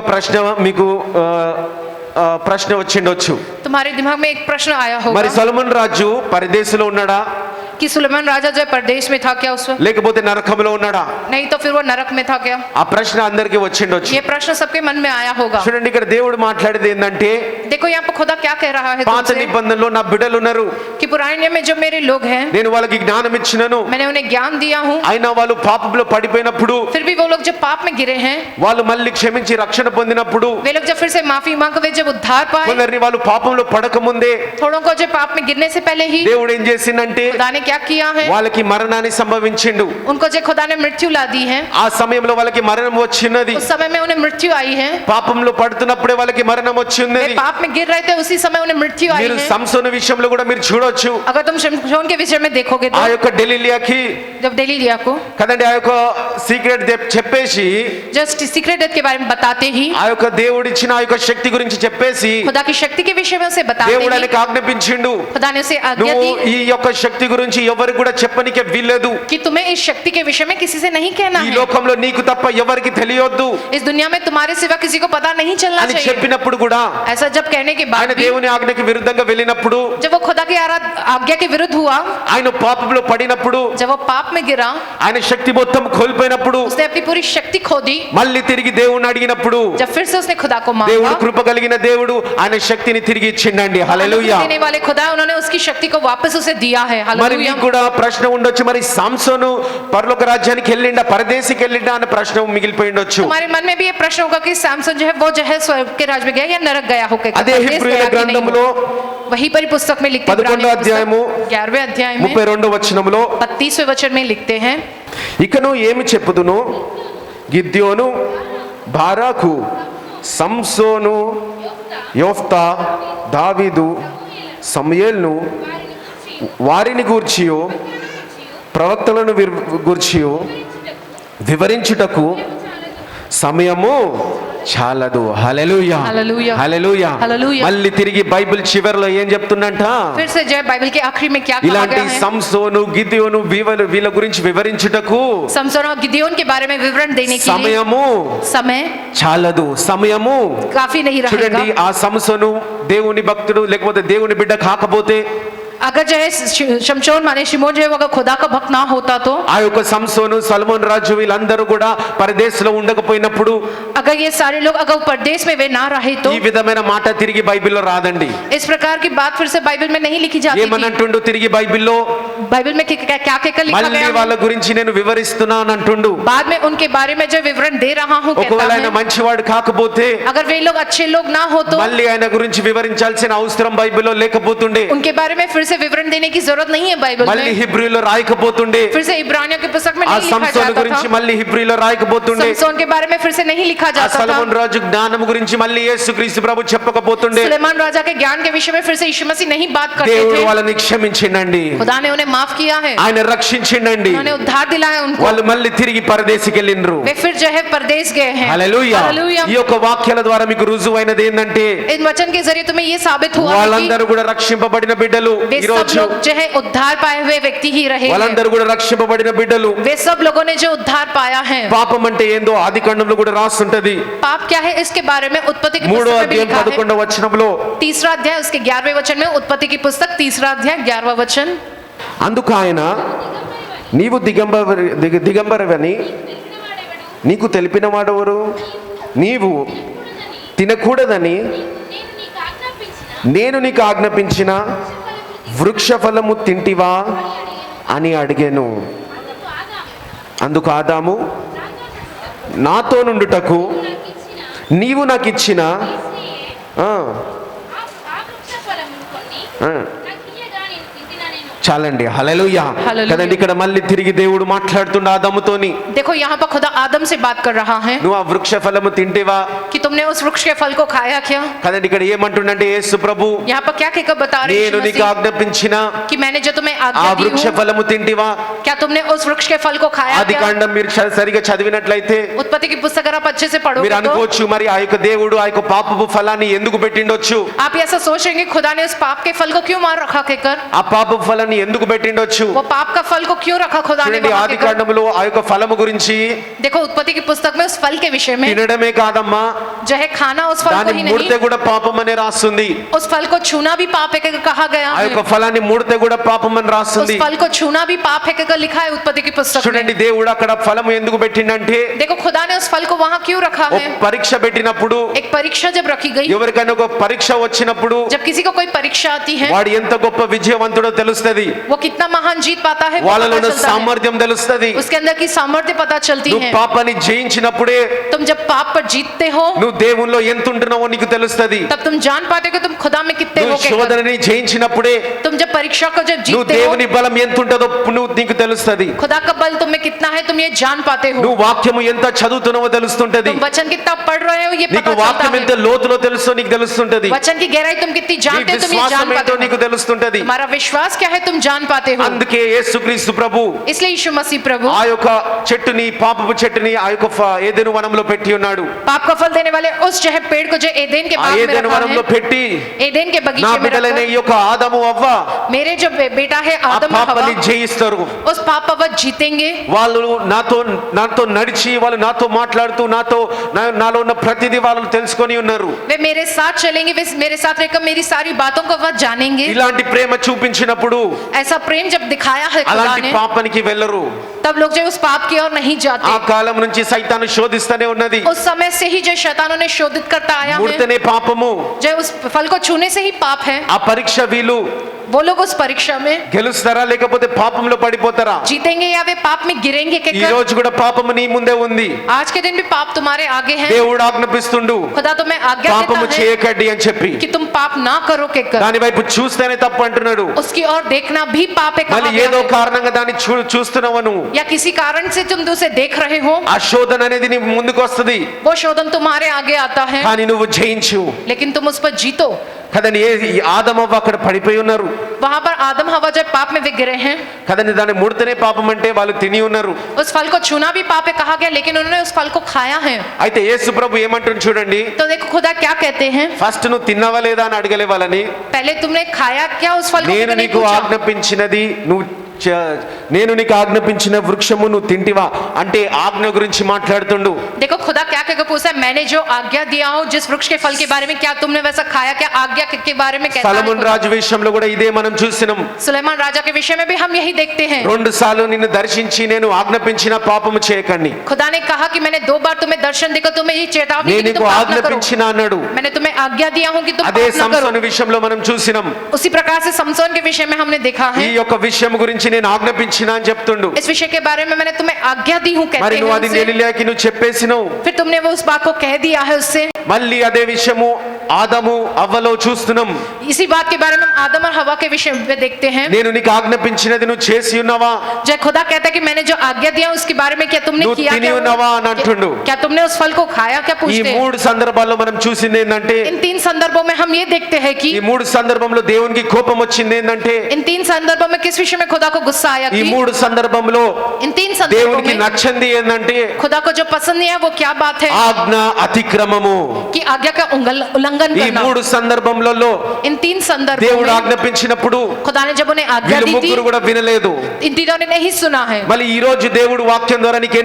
ప్రశ్న వచ్చిండొచ్చు, तुम्हारे दिमाग में एक प्रश्न आया మరి होगा సొలొమోన్ రాజు పరదేశంలో ఉన్నాడా, कि सुलेमान राजा जो प्रदेश में था क्या उस वक्त, లేకపోతే నరకంలో ఉన్నాడా? नहीं तो फिर वो नरक में था क्या? ఆ ప్రశ్న అందరికీ వచ్చిండొచ్చు. ये प्रश्न सबके मन में आया होगा। చూడండి, ఇక్కడ దేవుడు మాట్లాడేది ఏంటంటే, देखो यहाँ पर खुदा क्या कह रहा है పాత तुमसे, నిబంధనలో నా బిడ్డలు ఉన్నారు, कि पुराने नियम में जो मेरे लोग हैं నేను వాళ్ళకి జ్ఞానం ఇచ్చినను, मैंने उन्हें ज्ञान दिया हूँ, అయినా వాళ్ళు పాపంలో పడిపోయినప్పుడు, फिर भी वो लोग जब पाप में गिरे हैं, వాళ్ళు మళ్ళీ క్షమించి రక్షణ పొందినప్పుడు, वे लोग जब फिर से माफी मांग कर जब उद्धार पाए, కొందరిని వాళ్ళు పాపంలో పడకముందే थोड़ों को जो पाप में गिरने से पहले ही దేవుడు ఏం చేసిందంటే खुदा ने क्या किया है, వాళ్ళకి మరణాన్ని సంభవించిండు. उनको जो खुदा ने मृत्यु ला दी है, ఆ సమయంలో వాళ్ళకి మరణం వచ్చినది. उस समय में उन्हें मृत्यु आई है, పాపంలో పడుతున్నప్పుడే వాళ్ళకి మరణం वे వచ్చింది. पाप में गिर रहे थे उसी समय उन्हें मृत्यु आई మీరు है। సంసోను విషయంలో కూడా మీరు చూడొచ్చు. अगर तुम शिमशोन के विषय में देखोगे ఆ तो యొక్క డెలీలియాకి जब डेलीलिया को కదండి ఆ యొక్క సీక్రెట్ చెప్పేసి, जस्ट सीक्रेट डेथ के बारे में बताते ही, ఆ యొక్క దేవుడు ఇచ్చిన ఆ యొక్క శక్తి గురించి చెప్పేసి खुदा की शक्ति के विषय में उसे बताते దేవుడు ही, ఆయనకు ఆజ్ఞాపించిండు, खुदा ने उसे आज्ञा నువ్వు दी ఈ యొక్క శక్తి గురించి ఎవరికి కూడా చెప్పనికే వీల్లేదు. कि तुम्हें इस शक्ति के विषय में किसी से नहीं कहना ఈ है, లోకంలో నీకు తప్ప ఎవరికి తెలియొద్దు इस दुनिया में तुम्हारे सिवा किसी को पता नहीं चलना అని चाहिए। చెప్పినప్పుడు కూడా ऐसा जब कहने के ఆయన बाद भी, దేవుని ఆజ్ఞకి విరుద్ధంగా వెళ్ళినప్పుడు, जब वो खुदा की आज्ञा के विरुद्ध हुआ, ఆయన పాపంలో పడినప్పుడు, जब वो पाप में गिरा, ఆయన శక్తి మొత్తం కోల్పోయినప్పుడు, उसने अपनी पूरी शक्ति खो दी, మళ్ళీ తిరిగి దేవుని అడిగినప్పుడు जब फिर से उसने खुदा को దేవుడు मांगा, కృప కలిగిన దేవుడు ఆయన శక్తిని తిరిగి ఇచ్చిండండి. హల్లెలూయా. देने वाले खुदा उन्होंने उसकी शक्ति को वापस उसे दिया है। మరి हालेलुया। మీకు కూడా ప్రశ్న ఉండొచ్చు, మరి సాంసోను పరలోక రాజ్యానికి వెళ్ళిండా, పరదేశికి వెళ్ళిండా అనే ప్రశ్న మిగిలిపోయి ఉండొచ్చు. तुम्हारे मन में भी ये प्रश्न होगा कि सैमसन जो है वो जो है स्वर्ग के राज में गया या नरक गया होकर, అదే హిబ్రీయుల గ్రంథంలో वही परी पुस्तक में लिखते हैं, 11వ అధ్యాయము 11वें अध्याय में 32వ వచనంలో 32वें वचन में लिखते हैं, ఇకను ఏమి చెప్పుదును, గిద్యోను, బారాకు, సంసోను, యోఫ్తా, దావీదు, సమూయేలును వారిని గూర్చియో ప్రవక్తలను గూర్చియో వివరించుటకు సమయము చాలదు. హల్లెలూయా, హల్లెలూయా, హల్లెలూయా. హల్లెలూయా. మళ్ళీ తిరిగి బైబిల్ చివరిలో ఏం చెప్తుందంట, फिर से जो है बाइबल के आखिरी में क्या कहा ఇలాంటి गया है, సంసోను, గిద్యోను వీళ్ళ గురించి వివరించుటకు समसन और गिदियोन के बारे में विवरण देने के लिए సమయము समय చాలదు. సమయము काफी नहीं చూడండి, रहेगा। ఆ సంసోను దేవుని భక్తుడు లేకపోతే దేవుని బిడ్డ కాకపోతే, अगर जो है शमशोन माने शिमोन जो है वो अगर खुदा का भक्त ना होता तो, ఆ యొక్క సంసోను, సొలొమోన్ రాజు వీళ్ళందరూ కూడా పరదేశంలో ఉండకపోయినప్పుడు अगर ये सारे लोग अगर परदेश में वे ना रहे तो ఈ విధమైన మాట తిరిగి బైబిల్లో రాదండి. इस प्रकार की बात फिर से बाइबल में नहीं लिखी जाती थी। ఏమనంటుండు తిరిగి బైబిల్లో, बाइबल में क्या कहकर लिखा మళ్ళీ गया है? వాళ్ళ గురించి నేను వివరిస్తున్నాను అంటుండు. बाद में उनके बारे में जो विवरण दे रहा हूँ कहता ఒకవేళ ఆయన है, మంచివాడు కాకపోతే अगर वे लोग अच्छे लोग ना हो तो మళ్ళీ ఆయన గురించి వివరించాల్సిన అవసరం బైబిల్లో లేకపోతుండే, उनके बारे में फिर से विवरण देने की जरूरत नहीं है बाइबल మళ్ళీ में। హిబ్రీలో రాయకపోతుండే, फिर से इब्रानियों की पुस्तक में ఆ नहीं लिखा సంసోను जाता గురించి था, మళ్ళీ హిబ్రీలో రాయకపోతుండే, समसोन के बारे में फिर से नहीं लिखा ఆ जाता था, సొలొమోన్ రాజు జ్ఞానం గురించి మళ్ళీ యేసుక్రీస్తు ప్రభు చెప్పకపోతుండే. सुलेमान राजा के ज्ञान के विषय में फिर से यीशु मसीह नहीं बात करते దేవుడు थे। వాళ్ళని క్షమించిండండి, खुदा ने उन्हें माफ किया है, ఆయన రక్షించిండండి. उन्होंने उद्धार दिलाया उनको, వాళ్ళు మళ్ళీ తిరిగి పరదేశికి వెళ్ళిండ్రు. वे फिर जो है परदेश गए हैं। హల్లెలూయా. हालेलुया। ఈ యొక్క వాక్యాల ద్వారా మీకు రుజువైనది ఏంటంటే, इन वचन के जरिए तुम्हें ये साबित हुआ है వాళ్ళందరూ కూడా రక్షింపబడిన బిడ్డలు. कि वे ఈ सब రోజు लोग जो है उद्धार पाए हुए व्यक्ति ही रहे हैं। వాళ్ళందరూ కూడా రక్షింపబడిన బిడ్డలు. वे सब लोगों ने जो उद्धार पाया है। పాపం అంటే ఏందో ఆది కాండంలో కూడా రాస్తుంటది. पाप क्या है इसके बारे में उत्पत्ति की 3వ पुस्तक में भी అధ్యాయం लिखा है। 11వ వచనంలో, 3रा अध्याय उसके 11वें वचन में, उत्पत्ति की पुस्तक 3रा अध्याय 11वां वचन, అందుకు ఆయన, నీవు దిగంబరవని నీకు తెలిపిన వాడెవరు, నీవు తినకూడదని నేను నీకు ఆజ్ఞాపించిన వృక్ష ఫలము తింటివా అని అడిగాను. అందుకు ఆదాము, నాతో నుండుటకు నీవు నాకు ఇచ్చిన इसलिए ఆ, ఆ వృక్ష ఫలమును కొన్ని ఆ, నాకు ఇయ్యగా నేను తింటినా నేను చాలండి హల్లెలూయా హల్లెలూయా. కదండి ఇక్కడ మళ్ళీ తిరిగి దేవుడు మాట్లాడుతుండ ఆదముతోని देखो यहाँ पर खुदा आदम से बात कर रहा है నువ్వు ఆ వృక్ష ఫలము తింటేవా कि तुमने उस वृक्ष के फल को खाया क्या। కదండి ఇక్కడ ఏమంటుండంటే యేసు ప్రభు यहाँ पर क्या कहकर बता रहे నేను यीशु నీకు मसीह ఆజ్ఞాపించిన कि मैंने जो तुम्हें ఆ आज्ञा दी వృక్ష हूँ, ఫలము తింటివా क्या तुमने उस वृक्ष के फल को खाया ఆది क्या। కాండం మీరు సరిగా చదివినట్లయితే उत्पत्ति की पुस्तक अगर आप अच्छे से మీరు पढ़ोगे तो అనుకోవచ్చు మరి ఆ యొక్క దేవుడు ఆ యొక్క పాపపు ఫలాన్ని ఎందుకు పెట్టిండొచ్చు आप ऐसा सोचेंगे खुदा ने उस पाप के फल को क्यों मार रखा कहकर, ఆ పాపపు ఫలాన్ని ఎందుకు పెట్టిండొచ్చు वो पाप का फल को क्यों रखा खुदा ने చూడండి वहाँ ఆది कहकर। కాండములో ఆ యొక్క ఫలము గురించి देखो उत्पत्ति की पुस्तक में उस फल के विषय में తినడమే కాదమ్మా जो है खाना उस फल को దాన్ని ही ముడితే नहीं, కూడా పాపం అని రాస్తుంది उस फल को छूना भी पाप है कहकर कहा गया ఆ యొక్క है। ఫలాన్ని ముడితే కూడా పాపం అని उस రాస్తుంది फल को छूना भी पाप है कहकर लिखा है उत्पत्ति की पुस्तक में। చూడండి దేవుడు అక్కడ ఫలము ఎందుకు పెట్టిండంటే देखो खुदा ने उस फल को वहाँ क्यों रखा ఒక है। పరీక్ష పెట్టినప్పుడు एक परीक्षा जब रखी गई, ఎవరికైనా ఒక పరీక్ష వచ్చినప్పుడు जब किसी को कोई परीक्षा आती है, వాడు ఎంత గొప్ప విజయవంతుడో తెలుస్తది वो कितना महान जीत पाता है वो వాళ్ళలో पता ఉన్న चलता है। సామర్థ్యం తెలుస్తది उसके अंदर की सामर्थ्य पता चलती నువ్వు है। పాపాన్ని జయించినప్పుడే तुम जब पाप पर जीतते हो నువ్వు దేవునిలో ఎంత ఉంటున్నావో నీకు తెలుస్తది तब तुम जान पाते हो कि तुम खुदा में कितने हो నువ్వు कहकर। శోధనని జయించినప్పుడే तुम जब परीक्षा को जब నువ్వు जीतते हो, దేవుని బలం ఎంత ఉంటుందో నువ్వు నీకు తెలుస్తది खुदा का बल तुम में कितना है तुम ये जान पाते हो। నువ్వు వాక్యము ఎంత చదువుతున్నావో తెలుస్తుంటది तुम वचन कितना पढ़ रहे हो ये నీకు पता चलता వాక్యం ఎంత है। లోతులో తెలుసో నీకు తెలుస్తుంటది वचन की गहराई तुम कितनी నీ जानते हो तुम ये విశ్వాసం जान ఏంటో पाते నీకు हो। తెలుస్తుంటది तुम्हारा विश्वास क्या है तुम जान पाते हो। అందుకే యేసుక్రీస్తు ప్రభు इसलिए यीशु मसीह प्रभु ఆ యొక్క చెట్టుని పాపపు చెట్టుని ఆ యొక్క ఏదెను వనంలో పెట్టి ఉన్నాడు पाप का फल देने वाले उस जो है पेड़ को जो एदेन के ఆ बाग में ఏదెను रखा వనంలో है, పెట్టి एदेन के నా बगीचे में బిడ్డలైన ఈ रखकर యొక్క ఆదము అవ్వ मेरे जो बेटा है ఆ आदम और పాపాన్ని हवा జయిస్తారు उस पाप पर जीतेंगे। వాళ్ళు నాతో నడిచి వాళ్ళు నాతో మాట్లాడుతూ నాలో ఉన్న ప్రతిదీ వాళ్ళు తెలుసుకొని ఉన్నారు वे मेरे साथ चलेंगे, वे मेरे साथ रहकर मेरी सारी बातों को वह जानेंगे। ఇలాంటి ప్రేమ చూపించినప్పుడు ऐसा प्रेम जब दिखाया है खुदा అలాంటి ने, పాపానికి వెళ్ళరు तब लोग जो उस पाप की ओर नहीं ఆ जाते। కాలం నుంచి సైతాను శోధిస్తూనే ఉన్నది उस समय से ही जो शैतानों ने शोधित करता आया है, ముడితేనే పాపము जो उस फल को छूने से ही पाप है। ఆ పరీక్ష వీళ్ళు वो लोग उस परीक्षा में గెలుస్తారా లేకపోతే పాపంలో పడిపోతారా जीतेंगे या वे पाप में गिरेंगे ఈ कहकर। రోజు కూడా పాపము నీ ముందే ఉంది आज के दिन भी पाप तुम्हारे आगे है। దేవుడు ఆజ్ఞాపిస్తుండు खुदा तुम्हें आज्ञा పాపము देता है చేయకండి అని చెప్పి कि तुम पाप ना करो कहकर। దాని వైపు చూస్తేనే తప్పు అంటున్నాడు उसकी ओर देखना भी पाप है మళ్ళీ कहा गया ఏదో है। కారణంగా దాన్ని చూస్తున్నావు నువ్వు या किसी कारण से तुम उसे देख रहे हो, ఆ శోధన అనేది నీ ముందుకు వస్తది वो शोधन तुम्हारे आगे आता है, కానీ నువ్వు జయించు लेकिन तुम उस पर जीतो। కదండి ఈ ఆదమవ్వ అక్కడ పడిపోయి ఉన్నారు वहां पर आदम हवा जब पाप में वे गिरे हैं, కదండి దాన్ని ముడితేనే పాపం అంటే వాళ్ళు తిని ఉన్నారు उस फल को छूना भी पाप है कहा गया, लेकिन उन्होंने उस फल को खाया है। అయితే యేసు ప్రభు ఏమంటుంది చూడండి तो देखो खुदा क्या कहते हैं, ఫస్ట్ నువ్వు తిన్నావా లేదా అని అడగలే వాళ్ళని पहले तुमने खाया क्या उस फल को, నేను किसी ने నీకు पूछा। ఆజ్ఞాపించినది నువ్వు నేను నీకు ఆజ్ఞాపించిన వృక్షము నువ్వు తింటివా అంటే ఆజ్ఞ గురించి మాట్లాడుతుండు देखो खुदा क्या कहकर पूछा है, मैंने जो आज्ञा दिया हूँ जिस वृक्ष के फल के बारे में, क्या तुमने वैसा खाया क्या, आज्ञा के बारे में कहता है సొలొమోను खुदा। రాజు విషయంలో కూడా ఇదే మనం చూసినాం सुलेमान राजा के विषय में भी हम यही देखते हैं। 2 సార్లు నిన్ను దర్శించి నేను ఆజ్ఞాపించిన పాపము చేయకండి खुदा ने कहा कि मैंने 2 बार तुम्हें दर्शन देकर तुम्हें ये चेतावनी दी నేను कि నీకు तुम पाप न करो। ఆజ్ఞాపించిన అన్నాడు मैंने तुम्हें आज्ञा दिया हूँ कि तुम అదే पाप न करो। సంసోను విషయంలో మనం చూసినాం उसी प्रकार से समसोन के विषय में हमने देखा ఈ है, యొక్క విషయం గురించి నేను ఆజ్ఞాపించిన అని చెప్తుండు इस विषय के बारे में मैंने तुम्हें आज्ञा दी हूँ మరి कहते నువ్వు हैं అది उनसे। నెలిలేకి నువ్వు చెప్పేసినావు फिर तुमने वो उस बात को कह दिया है उससे। మళ్ళీ అదే విషయము ఆదము అవ్వలో చూస్తున్నాం इसी बात के बारे में हम आदम और हवा के विषय में देखते हैं। నేను నీకు ఆజ్ఞాపించినది నువ్వు చేసి ఉన్నావా जय खुदा कहता है कि मैंने जो आज्ञा दिया उसके बारे में क्या तुमने నువ్వు किया తిని क्या, ఉన్నావా అని అంటుండు क्या तुमने उस फल को खाया क्या ఈ पूछते हैं। 3 సందర్భాల్లో మనం చూసింది ఏంటంటే इन 3 संदर्भों में हम ये देखते हैं कि ఈ 3 సందర్భంలో దేవునికి కోపం వచ్చింది ఏంటంటే इन 3 संदर्भों में किस विषय में खुदा को गुस्सा आया ఈ कि 3 సందర్భంలో इन 3 संदर्भों దేవునికి में నచ్చంది ఏంటంటే खुदा को जो पसंद नहीं है वो क्या बात है ఆజ్ఞ అతిక్రమము कि आज्ञा का उल्लंघन ఈ करना। 3 సందర్భంలో इन 3 संदर्भों దేవుడు में ఆజ్ఞాపించినప్పుడు खुदा ने जब उन्हें आज्ञा వీళ్ళు दी थी, ముగ్గురు కూడా వినలేదు इन तीनों ने नहीं सुना है। మళ్ళీ ఈ రోజు దేవుడు వాక్యం ద్వారా నీకు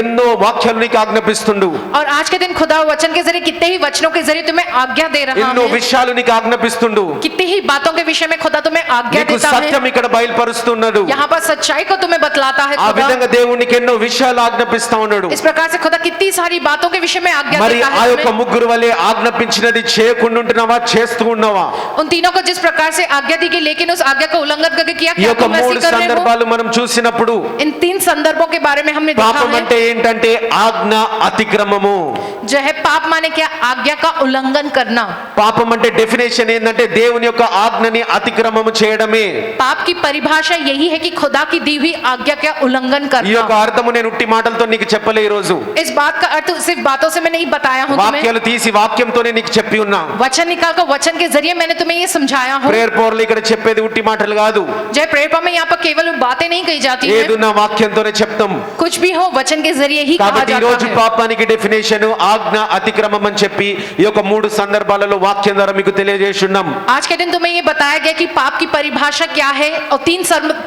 ఎన్నో వాక్యాలు నీకు ఆజ్ఞాపిస్తుండు और आज के दिन खुदा वचन के जरिए कितने ही वचनों के जरिए तुम्हें आज्ञा दे रहा ఎన్నో है, విషయాలు నీకు ఆజ్ఞాపిస్తుండు कितनी ही बातों के विषय में खुदा तुम्हें आज्ञा నీకు देता है, సత్యం ఇక్కడ బయలుపరుస్తున్నాడు यहाँ पर सच्चाई को तुम्हें बतलाता है ఆ खुदा। విధంగా దేవుడు నీకు ఎన్నో విషయాలు ఆజ్ఞాపిస్తా ఉన్నాడు इस प्रकार से खुदा कितनी सारी बातों के विषय में आज्ञा మరి देता ఆ है యొక్క तुम्हें। ముగ్గురు వలె ఆజ్ఞాపించినది చేయకుండా ఉంటున్నావా చేస్తూ ఉన్నావా उन तीनों को जिस प्रकार से आज्ञा दी गई, लेकिन उस आज्ञा को उल्लंघन करके किया ఈ क्या యొక్క तुम ऐसे 3 कर रहे हो। సందర్భాలు మనం చూసినప్పుడు इन 3 संदर्भों के बारे में हमने देखा పాపం है। అంటే ఏంటంటే ఆజ్ఞ అతిక్రమము जो है पाप माने क्या, आज्ञा का उल्लंघन करना। పాపం అంటే డెఫినేషన్ ఏంటంటే దేవుని యొక్క ఆజ్ఞని అతిక్రమము చేయడమే. पाप की परिभाषा यही है कि खुदा की दी हुई आज्ञा का उल्लंघन ఈ యొక్క करना। అర్థము నేను ఉట్టి మాటలతో నీకు చెప్పలే ఈ రోజు. इस बात का अर्थ सिर्फ बातों से मैं नहीं बताया हूँ तुम्हें, వాక్యాలు తీసి వాక్యంతోనే నీకు చెప్పి ఉన్నా. वचन निकाल कर वचन के जरिए मैंने तुम्हें ये समझाया हूँ। ప్రేయర్ పవర్లు ఇక్కడ చెప్పేది ఉట్టి మాటలు కాదు. जय प्रेरणा में यहाँ पर केवल बातें नहीं कही जाती है, ఏదున్నా వాక్యంతోనే చెప్తాం. कुछ भी हो वचन के जरिए ही कहा కాబట్టి ఈ రోజు जाता है। పాపానికి డెఫినేషన్ ఆజ్ఞ అతిక్రమం అని చెప్పి ఈ యొక్క 3 సందర్భాలలో వాక్యం ద్వారా మీకు తెలియజేస్తున్నాం. आज के दिन तुम्हें ये बताया गया कि पाप की परिभाषा क्या है और 3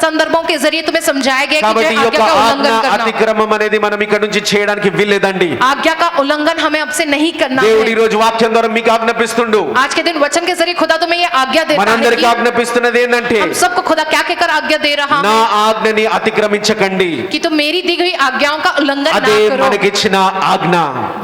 संदर्भों के जरिए तुम्हें समझाया गया कि కాబట్టి जो ఈ है యొక్క आज्ञा का ఆజ్ఞ उल्लंघन करना। అతిక్రమం అనేది మనం ఇక్కడ నుంచి చేయడానికి వీల్లేదండి. आज्ञा का उल्लंघन हमें अब से नहीं करना దేవుడు ఈ है। రోజు వాక్యం ద్వారా మీకు ఆజ్ఞాపిస్తుండు. आज के दिन वचन के जरिए खुदा तुम्हें ये आज्ञा देता है మనందరికీ कि ఆజ్ఞాపిస్తున్నది ఏంటంటే हम सबको खुदा क्या कहकर आज्ञा दे रहा నా है ఆజ్ఞని అతిక్రమించకండి. कि तुम मेरी दी गई आज्ञाओं का उल्लंघन అదే ना करो। మనకిచ్చిన ఆజ్ఞ.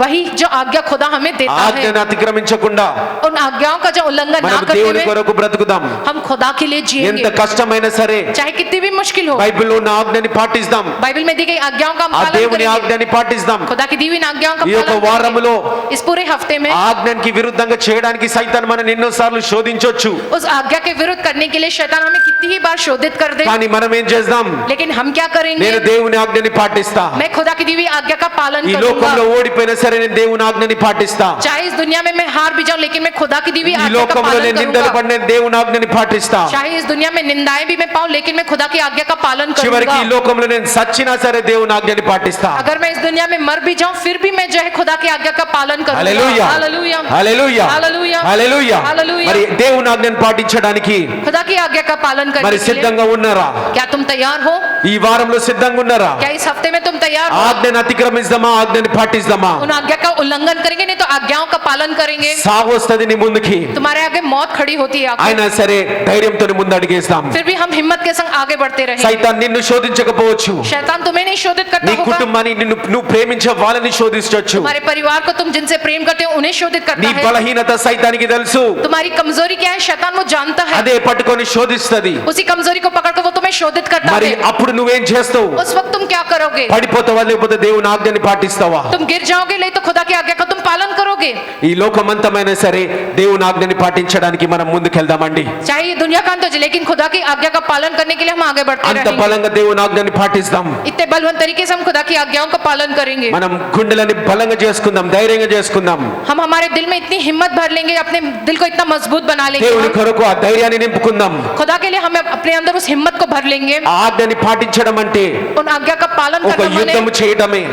वही जो आज्ञा खुदा हमें देता है, ఆజ్ఞను అతిక్రమించకుండా उन आज्ञाओं का जो उल्लंघन ना మనం करते దేవుని हुए కొరకు బ్రతుకుదాం. हम खुदा के लिए ఎంత जिएंगे, కష్టమైనా సరే चाहे कितनी भी मुश्किल हो। బైబిల్లో ఉన్న ఆజ్ఞని పాటిస్తాం. बाइबल में दी गई आज्ञाओं का हम ఆ पालन దేవుని करेंगे, ఆజ్ఞని పాటిస్తాం. खुदा की दी हुई आज्ञाओं का ఈ యొక్క पालन వారములో करेंगे। इस पूरे हफ्ते में ఆజ్ఞకి విరుద్ధంగా చేయడానికి సైతాన్ మనల్ని ఎన్నోసార్లు శోధించొచ్చు. उस आज्ञा के विरुद्ध करने के लिए शैतान हमें कितनी ही बार शोधित कर दे, కానీ మనం ఏం చేద్దాం? लेकिन हम क्या करेंगे? నేను దేవుని ఆజ్ఞని పాటిస్తా. मैं खुदा की दी हुई आज्ञा का पालन ఈ करूंगा, లోకంలో ఓడిపోయినా సరే నేను దేవుని ఆజ్ఞని పాటిస్తా. चाहे इस दुनिया में मैं हार भी जाऊं लेकिन मैं खुदा की दी हुई ఈ आज्ञा का లోకంలో पालन నేను నిందలు करूंगा। పడిన దేవుని ఆజ్ఞని పాటిస్తా. चाहे इस दुनिया में निंदाएं भी मैं पाऊं लेकिन मैं खुदा की आज्ञा का पालन చివరికి ఈ करूंगा। లోకంలో నేను సచ్చినా సరే దేవుని ఆజ్ఞని పాటిస్తా. अगर मैं इस दुनिया में मर भी जाऊं फिर भी मैं जो है खुदा की आज्ञा का पालन करूंगा। హల్లెలూయా हालेलुया, హల్లెలూయా हालेलुया, హల్లెలూయా. हालेलुया। మరి దేవుని ఆజ్ఞని పాటించడానికి खुदा की आज्ञा का पालन మరి करने के लिए సిద్ధంగా ఉన్నారా? क्या तुम तैयार हो? ఈ వారంలో సిద్ధంగా ఉన్నారా? क्या इस हफ्ते में तुम तैयार हो? ఆజ్ఞని అతిక్రమిస్తామా? ఆజ్ఞని పాటిస్తామా? उन आज्ञा का उल्लंघन करेंगे नहीं तो आज्ञाओं का पालन करेंगे, సాగు వస్తది నీ ముందుకి. तुम्हारे आगे मौत खड़ी होती है आखिर। అయినా సరే ధైర్యంతో ముందు అడిగేస్తాం. फिर भी हम हिम्मत के संग आगे बढ़ते रहेंगे। సైతాన్ నిన్ను శోధించకపోవచ్చు. शैतान तुम्हें नहीं शोधित करता నీ होगा, కుటుంబాన్ని నువ్వు ప్రేమించే వాళ్ళని శోధించవచ్చు. तुम्हारे परिवार को तुम जिनसे प्रेम करते हो उन्हें शोधित నీ करता है। బలహీనత సైతానికి తెలుసు. तुम्हारी कमजोरी क्या है शैतान वो जानता है, అదే పట్టుకొని శోధిస్తది. उसी कमजोरी को पकड़कर वो तुम्हें शोधित करता మరి है। అప్పుడు నువ్వేం చేస్తావు? उस वक्त तुम क्या करोगे? పడిపోతావా లేకపోతే దేవుని ఆజ్ఞని పాటిస్తావా? तुम गिर जाओगे नहीं तो खुदा की आज्ञा का तुम पालन करोगे। ఈ లోకమంతమైనా సరే దేవుని ఆజ్ఞని పాటించడానికి మనం ముందుకెళ్దామండి. चाहे ये दुनिया का अंत हो जाए लेकिन खुदा की आज्ञा का पालन करने के लिए हम आगे बढ़ते అంత रहेंगे। బలంగా దేవుని ఆజ్ఞని పాటిస్తాం. इतने बलवंत तरीके से हम खुदा की आज्ञाओं का पालन करेंगे। మనం గుండెలని బలంగా చేసుకుందాం, ధైర్యంగా చేసుకుందాం. हम हमारे दिल में इतनी हिम्मत भर लेंगे, अपने दिल को इतना मजबूत बना लेंगे, దేవుని కొరకు ఆ ధైర్యాన్ని నింపుకుందాం. खुदा के लिए हम अपने अंदर उस हिम्मत को भर लेंगे। ఆ ఆజ్ఞని పాటించడం అంటే उन आज्ञा का पालन ఒక करना యుద్ధం माने చేయడమే,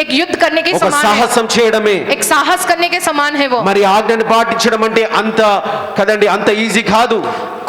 एक युद्ध करने के ఒక समान है, సాహసం చేయడమే. एक साहस करने के समान है वो। మరి ఆజ్ఞని పాటించడం అంటే అంత కదండి, అంత ఈజీ కాదు.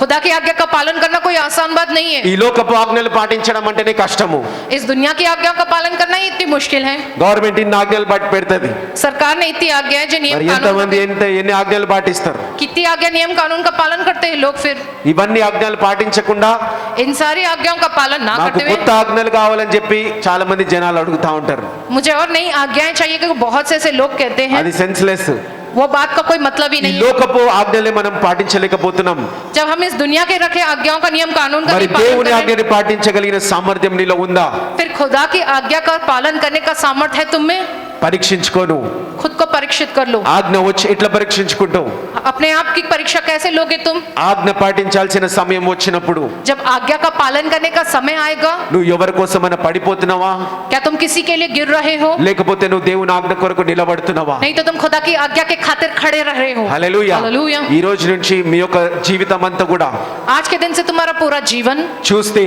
खुदा की आज्ञा का पालन करना कोई आसान बात नहीं है। ఈ లోకపు ఆజ్ఞలు పాటించడం అంటేనే కష్టము. इस दुनिया की आज्ञा का पालन करना ही इतनी मुश्किल है। గవర్నమెంట్ ఇన్ని ఆజ్ఞలు బట్టి పెడుతుంది. सरकार ने इतनी आज्ञा है जो नियम మరి कानून ఎంతమంది करते- ఎన్ని ఆజ్ఞలు పాటిస్తారు? कितनी आज्ञा नियम कानून का पालन करते हैं लोग, फिर ఇవన్నీ ఆజ్ఞలు పాటించకుండా इन सारी आज्ञाओं का पालन ना నాకు करते हुए కొత్త ఆజ్ఞలు కావాలని చెప్పి చాలా మంది జనాలు అడుగుతా ఉంటారు. मुझे और नई आज्ञाएं चाहिए, क्योंकि बहुत से ऐसे लोग कहते हैं, అది సెన్స్లెస్. वो बात का कोई मतलब ही ఈ नहीं है। లోకపు ఆజ్ఞలే మనం పాటించలేకపోతున్నాం. जब हम इस दुनिया के रखे आज्ञाओं का नियम कानून का మరి नहीं पालन దేవుని कर रहे, ఆజ్ఞని పాటించగలిగిన సామర్థ్యం నీలో ఉందా? फिर खुदा की आज्ञा का पालन करने का सामर्थ्य है तुम में? పరీక్షించుకోను. खुद को परीक्षित कर लो। ఆజ్ఞ వచ్చి ఎట్లా పరీక్షించుకుంటావు? अपने आप की परीक्षा कैसे लोगे तुम? ఆజ్ఞ పాటించాల్సిన సమయం వచ్చినప్పుడు जब आज्ञा का पालन करने का समय आएगा, నువ్వు ఎవరి కోసమైనా పడిపోతున్నావా? क्या तुम किसी के लिए गिर रहे हो? లేకపోతే నువ్వు దేవుని ఆజ్ఞ కొరకు నిలబడుతున్నావా? नहीं तो तुम खुदा की आज्ञा के खातिर खड़े रह रहे हो। హల్లెలూయా. हालेलुया। ఈ రోజు నుంచి మీ యొక్క జీవితం అంతా కూడా आज के दिन से तुम्हारा पूरा जीवन, చూస్తే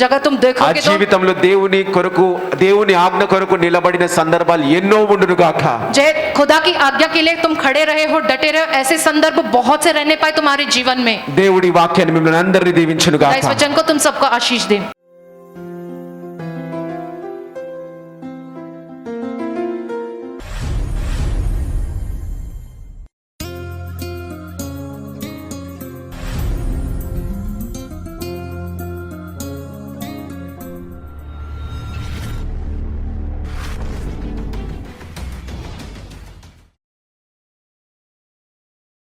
अगर तुम ఆ देखोगे तो జీవితంలో దేవుని కొరకు, దేవుని ఆజ్ఞ కొరకు నిలబడిన సందర్భాలు ఎన్నో ఉండును గాక. जय खुदा की आज्ञा के लिए तुम खड़े रहे हो, डटे रहे हो, ऐसे संदर्भ बहुत से रहने पाए तुम्हारे जीवन में। దేవుడి వాక్యాన్ని మిమ్మల్ని అందరినీ దీవించును इस గాక. वचन को तुम सबको आशीष दे।